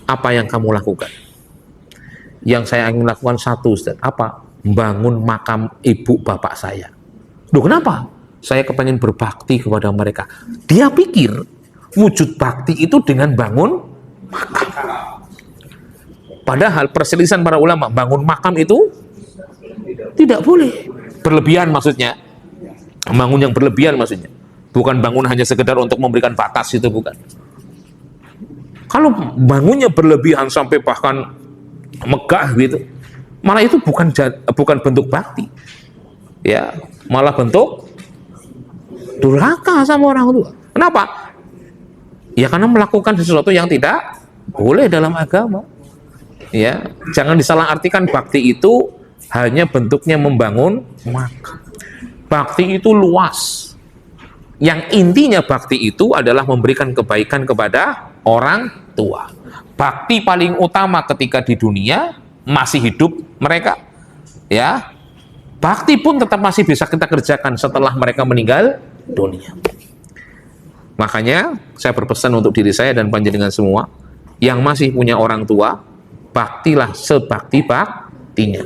S1: apa yang kamu lakukan?" Yang saya ingin lakukan satu, Ustaz. Apa? Bangun makam ibu bapak saya. Loh, kenapa? Saya kepengen berbakti kepada mereka. Dia pikir wujud bakti itu dengan bangun makam. Padahal perselisihan para ulama, bangun makam itu tidak boleh. Berlebihan maksudnya. Bangun yang berlebihan maksudnya. Bukan bangun hanya sekedar untuk memberikan batas, itu bukan. Kalau bangunnya berlebihan sampai bahkan megah gitu, malah itu bukan bentuk bakti. Ya, malah bentuk durhaka sama orang tua. Kenapa? Ya karena melakukan sesuatu yang tidak boleh dalam agama. Ya, jangan disalahartikan bakti itu hanya bentuknya membangun makam. Bakti itu luas. Yang intinya bakti itu adalah memberikan kebaikan kepada orang tua. Bakti paling utama ketika di dunia masih hidup mereka, ya. Bakti pun tetap masih bisa kita kerjakan setelah mereka meninggal dunia. Makanya saya berpesan untuk diri saya dan panjenengan semua yang masih punya orang tua, baktilah sebakti-baktinya.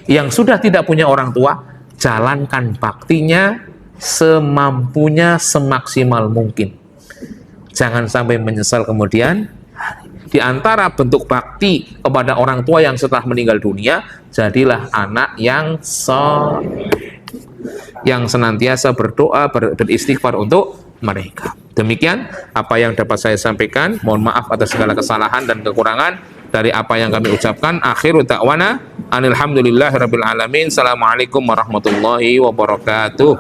S1: Yang sudah tidak punya orang tua, jalankan baktinya semampunya, semaksimal mungkin. Jangan sampai menyesal kemudian hari. Di antara bentuk bakti kepada orang tua yang setelah meninggal dunia, jadilah anak yang soleh, yang senantiasa berdoa, beristighfar untuk mereka. Demikian apa yang dapat saya sampaikan. Mohon maaf atas segala kesalahan dan kekurangan dari apa yang kami ucapkan. Akhiru da'wana alhamdulillahirabbil alamin. Assalamualaikum warahmatullahi wabarakatuh.